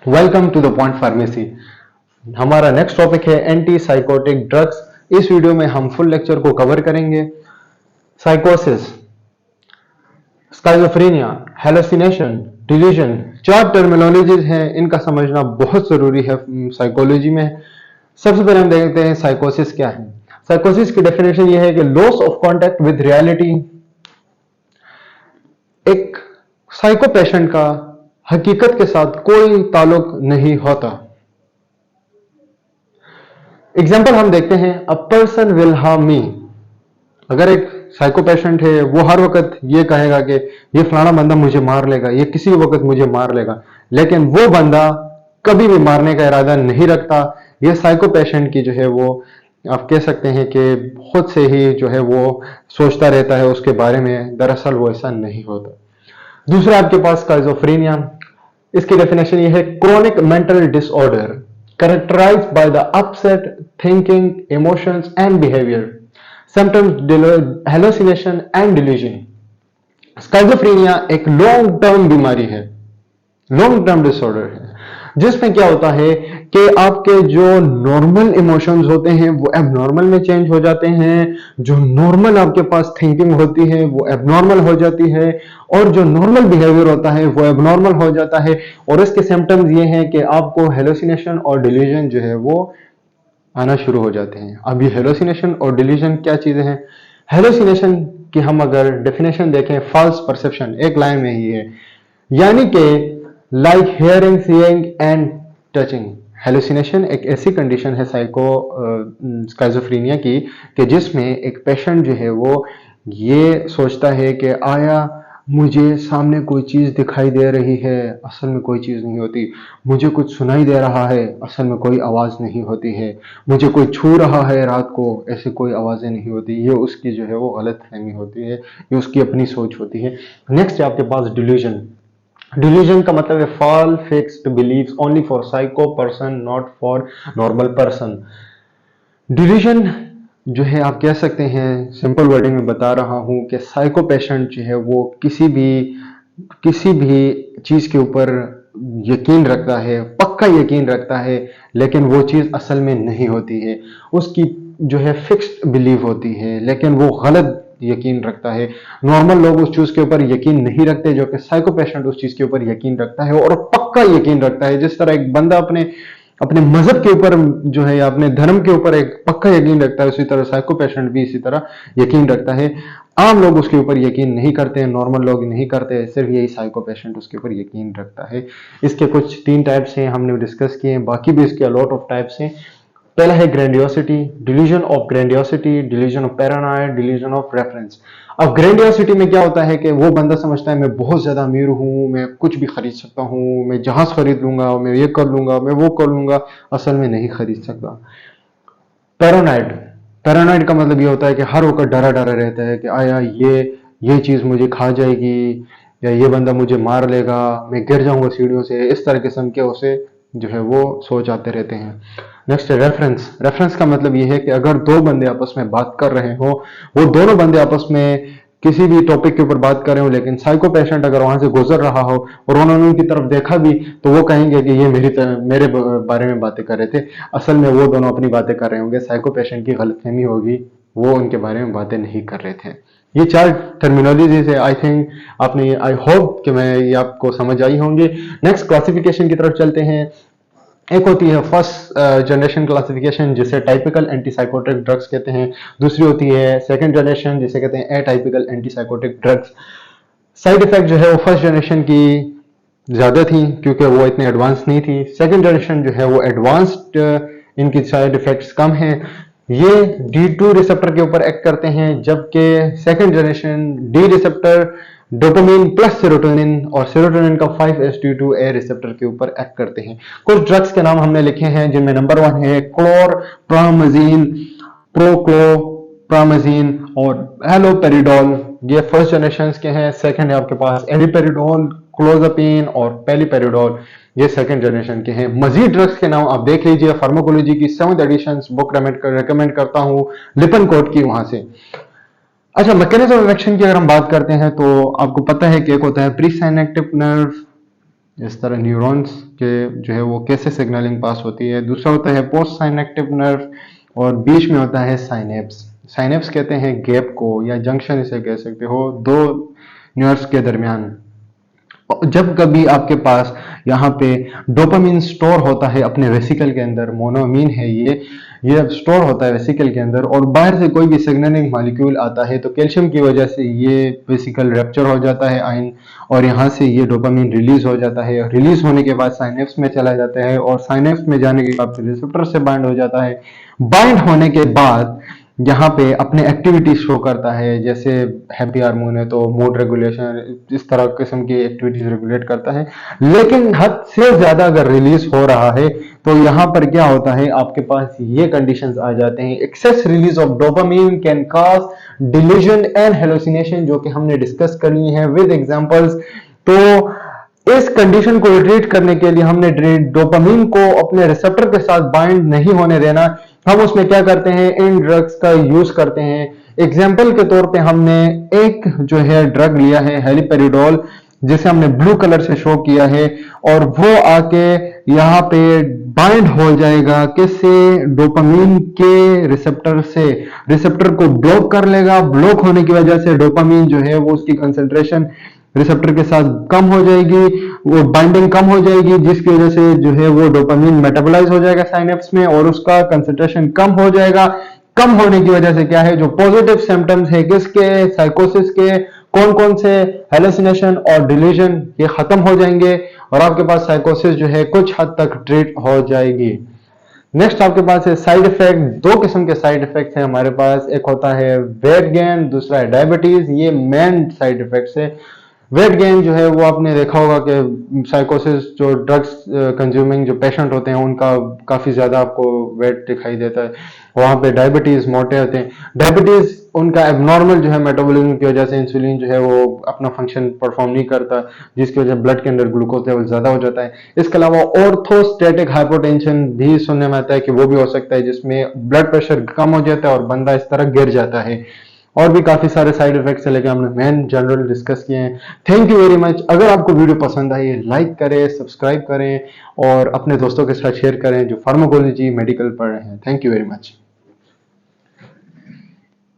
Welcome to the point pharmacy. हमारा next topic है anti psychotic drugs. इस video में हम फुल लेक्चर को कवर करेंगे। साइकोसिस, स्काइजोफ्रेनिया, हेलुसिनेशन, डिल्यूजन, चार टर्मिनोलॉजीज हैं, इनका समझना बहुत जरूरी है साइकोलॉजी में। सबसे पहले हम देखते हैं साइकोसिस क्या है। साइकोसिस की डेफिनेशन यह है कि loss of contact with reality. एक साइको पेशेंट का हकीकत के साथ कोई ताल्लुक नहीं होता। एग्जाम्पल हम देखते हैं, अ पर्सन विल हार्म मी। अगर एक साइको पेशेंट है, वो हर वक्त ये कहेगा कि ये फलाना बंदा मुझे मार लेगा, ये किसी वक्त मुझे मार लेगा, लेकिन वो बंदा कभी भी मारने का इरादा नहीं रखता। ये साइको पेशेंट की जो है वो आप कह सकते हैं कि खुद से ही जो है वो सोचता रहता है उसके बारे में, दरअसल वो ऐसा नहीं होता। दूसरा आपके पास स्किज़ोफ्रेनिया। इसकी डेफिनेशन ये है, chronic mental disorder characterized by the upset thinking, emotions and behavior, symptoms hallucination and delusion। स्काइजोफ्रेनिया एक लॉन्ग टर्म बीमारी है, लॉन्ग टर्म डिसऑर्डर है, जिसमें क्या होता है कि आपके जो नॉर्मल इमोशंस होते हैं वो एबनॉर्मल में चेंज हो जाते हैं, जो नॉर्मल आपके पास थिंकिंग होती है वो एबनॉर्मल हो जाती है, और जो नॉर्मल बिहेवियर होता है वो एबनॉर्मल हो जाता है। और इसके सिम्टम्स ये हैं कि आपको हेलुसिनेशन और डिल्यूजन जो है वो आना शुरू हो जाते हैं। अब ये हेलुसिनेशन और डिल्यूजन क्या चीजें हैं? हेलुसिनेशन की हम अगर डेफिनेशन देखें, फॉल्स परसेप्शन, एक लाइन में ही है, यानी कि like hearing, seeing and touching. Hallucination एक ऐसी कंडीशन है स्काइजोफ्रेनिया की कि जिसमें एक पेशेंट जो है वो ये सोचता है कि आया मुझे सामने कोई चीज दिखाई दे रही है, असल में कोई चीज नहीं होती। मुझे कुछ सुनाई दे रहा है, असल में कोई आवाज नहीं होती है। मुझे कोई छू रहा है रात को, ऐसी कोई आवाजें नहीं होती। ये उसकी जो है वो गलत फहमी होती है, ये उसकी अपनी सोच होती है। नेक्स्ट है आपके पास डिल्यूजन। डिल्यूजन का मतलब है false fixed beliefs only for psycho person, not for normal person. Delusion जो है आप कह सकते हैं, सिंपल वर्डिंग में बता रहा हूं कि साइको पेशेंट जो है वो किसी भी चीज के ऊपर यकीन रखता है, पक्का यकीन रखता है, लेकिन वो चीज असल में नहीं होती है। उसकी जो है फिक्स्ड बिलीव होती है, लेकिन वो गलत यकीन रखता है। नॉर्मल लोग उस चीज के ऊपर यकीन नहीं रखते, जो कि साइको पेशेंट उस चीज के ऊपर यकीन रखता है और पक्का यकीन रखता है। जिस तरह एक बंदा अपने अपने मजहब के ऊपर जो है या अपने धर्म के ऊपर एक पक्का यकीन रखता है, उसी तरह साइको पेशेंट भी इसी तरह यकीन रखता है। आम लोग उसके ऊपर यकीन नहीं करते हैं, नॉर्मल लोग नहीं करते, सिर्फ यही साइको पेशेंट उसके ऊपर यकीन रखता है। इसके कुछ 3 टाइप्स हैं, हमने डिस्कस किए हैं, बाकी भी इसके अलॉट ऑफ टाइप्स हैं। पहला है grandiosity, delusion of grandiosity, delusion of paranoid, delusion of reference. अब ग्रैंडियोसिटी में क्या होता है कि वो बंदा समझता है मैं बहुत ज्यादा अमीर हूं, मैं कुछ भी खरीद सकता हूं, मैं जहाज खरीद लूंगा, मैं ये कर लूंगा, मैं वो कर लूंगा, असल में नहीं खरीद सकता। पैरानॉइड, पैरानॉइड का मतलब ये होता है कि हर वक्त डरा डरा रहता है कि आया ये चीज मुझे खा जाएगी, या ये बंदा मुझे मार लेगा, मैं गिर जाऊंगा सीढ़ियों से। इस तरह किस्म के उसे जो है वो सोच आते रहते हैं। नेक्स्ट है रेफरेंस। रेफरेंस का मतलब ये है कि अगर दो बंदे आपस में बात कर रहे हो, वो दोनों बंदे आपस में किसी भी टॉपिक के ऊपर बात कर रहे हो, लेकिन साइको पेशेंट अगर वहां से गुजर रहा हो और उन्होंने उनकी तरफ देखा भी, तो वो कहेंगे कि ये मेरे बारे में बातें कर रहे थे। असल में वो दोनों अपनी बातें कर रहे होंगे, साइको पेशेंट की गलतफहमी होगी, वो उनके बारे में बातें नहीं कर रहे थे। ये 4 टर्मिनोलॉजीज है। आई थिंक आपने, आई होप कि मैं ये आपको समझ आई होंगी। नेक्स्ट क्लासिफिकेशन की तरफ चलते हैं। एक होती है फर्स्ट जनरेशन क्लासिफिकेशन, जिसे टाइपिकल एंटीसाइकोटिक ड्रग्स कहते हैं। दूसरी होती है सेकंड जनरेशन, जिसे कहते हैं एटाइपिकल एंटीसाइकोटिक ड्रग्स। साइड इफेक्ट जो है वो फर्स्ट जनरेशन की ज्यादा थी, क्योंकि वो इतने एडवांस नहीं थी। सेकंड जनरेशन जो है वो एडवांस्ड, इनकी साइड इफेक्ट्स कम हैं। ये D2 रिसेप्टर के ऊपर एक्ट करते हैं, जबकि second generation D receptor, dopamine plus serotonin और सेरोटोनिन का 5-HT2A रिसेप्टर के ऊपर एक्ट करते हैं। कुछ ड्रग्स के नाम हमने लिखे हैं, जिनमें नंबर 1 है क्लोरप्रामाजीन, प्रोक्लोप्रामाजीन और हेलोपेरिडोल। ये फर्स्ट जनरेशन के हैं। सेकंड है आपके पास एलिपेरिडोल, क्लोजापिन और पेलिपेरिडोल, ये सेकंड जनरेशन के हैं। मजीद ड्रग्स के नाम आप देख लीजिए, फार्माकोलॉजी की 7th एडिशन बुक रेकमेंड करता हूं, लिपनकोट की, वहां से। अच्छा, मैकेनिज्म ऑफ एक्शन की अगर हम बात करते हैं तो आपको पता है कि एक होता है प्री सिनेप्टिक नर्व, इस तरह न्यूरॉन्स के जो है वो कैसे सिग्नलिंग पास होती है। दूसरा होता है पोस्ट साइनेप्टिक नर्व और बीच में होता है साइनेप्स। साइनेप्स कहते हैं गैप को, या जंक्शन इसे कह सकते हो, दो नर्व्स के दरमियान। जब कभी आपके पास यहाँ पे डोपामिन स्टोर होता है अपने वेसिकल के अंदर, मोनोमीन है ये स्टोर होता है वेसिकल के अंदर, और बाहर से कोई भी सिग्नलिंग मॉलिक्यूल आता है तो कैल्शियम की वजह से ये वेसिकल रप्चर हो जाता है आयन, और यहाँ से ये डोपामिन रिलीज हो जाता है। रिलीज होने के बाद साइनेप्स में चला जाता है, और साइनेप्स में जाने के बाद रिसेप्टर से बाइंड हो जाता है। बाइंड होने के बाद यहाँ पे अपने एक्टिविटी शो करता है, जैसे हैप्पी हार्मोन है तो मूड रेगुलेशन, इस तरह किस्म की एक्टिविटीज रेगुलेट करता है। लेकिन हद से ज्यादा अगर रिलीज हो रहा है तो यहाँ पर क्या होता है, आपके पास ये कंडीशंस आ जाते हैं। Excess release of dopamine can cause delusion and hallucination, जो कि हमने डिस्कस करनी है विद एग्जांपल्स। तो इस कंडीशन को ट्रीट करने के लिए हमने डोपामिन को अपने रिसेप्टर के साथ बाइंड नहीं होने देना। हम उसमें क्या करते हैं, इन ड्रग्स का यूज करते हैं। एग्जाम्पल के तौर पे हमने एक जो है ड्रग लिया है हेलिपेरिडोल, जिसे हमने ब्लू कलर से शो किया है, और वो आके यहाँ पे बाइंड हो जाएगा किससे, डोपामिन के रिसेप्टर से। रिसेप्टर को ब्लॉक कर लेगा। ब्लॉक होने की वजह से डोपामिन जो है वो उसकी कंसंट्रेशन रिसेप्टर के साथ कम हो जाएगी, वो बाइंडिंग कम हो जाएगी, जिसकी वजह से जो है वो डोपामिन मेटाबोलाइज हो जाएगा साइनेप्स में, और उसका कंसंट्रेशन कम हो जाएगा। कम होने की वजह से क्या है, जो पॉजिटिव सिम्टम्स है किसके, साइकोसिस के, कौन कौन से, हेलुसिनेशन और डिल्यूजन, ये खत्म हो जाएंगे, और आपके पास साइकोसिस जो है कुछ हद तक ट्रीट हो जाएगी। नेक्स्ट आपके पास है साइड इफेक्ट। दो किस्म के साइड इफेक्ट्स हैं हमारे पास, एक होता है वेट गेन, दूसरा है डायबिटीज। ये मेन साइड इफेक्ट्स है। वेट गेन जो है वो आपने देखा होगा कि साइकोसिस, जो ड्रग्स कंज्यूमिंग जो पेशेंट होते हैं उनका काफी ज्यादा आपको वेट दिखाई देता है। वहां पे डायबिटीज, मोटे होते हैं। डायबिटीज उनका एबनॉर्मल जो है मेटाबॉलिज्म की वजह से इंसुलिन जो है वो अपना फंक्शन परफॉर्म नहीं करता, जिसकी वजह से ब्लड के अंदर ग्लूकोज लेवल ज्यादा हो जाता है। इसके अलावा ऑर्थोस्टेटिक हाइपोटेंशन भी सुनने में आता है कि वो भी हो सकता है, जिसमें ब्लड प्रेशर कम हो जाता है और बंदा इस तरह गिर जाता है। और भी काफी सारे साइड इफेक्ट्स है, लेकिन हमने मेन जनरल डिस्कस किए हैं। Thank you very much. अगर आपको वीडियो पसंद आई है, लाइक करें, सब्सक्राइब करें, और अपने दोस्तों के साथ शेयर करें जो फार्माकोलॉजी मेडिकल पढ़ रहे हैं। Thank you very much.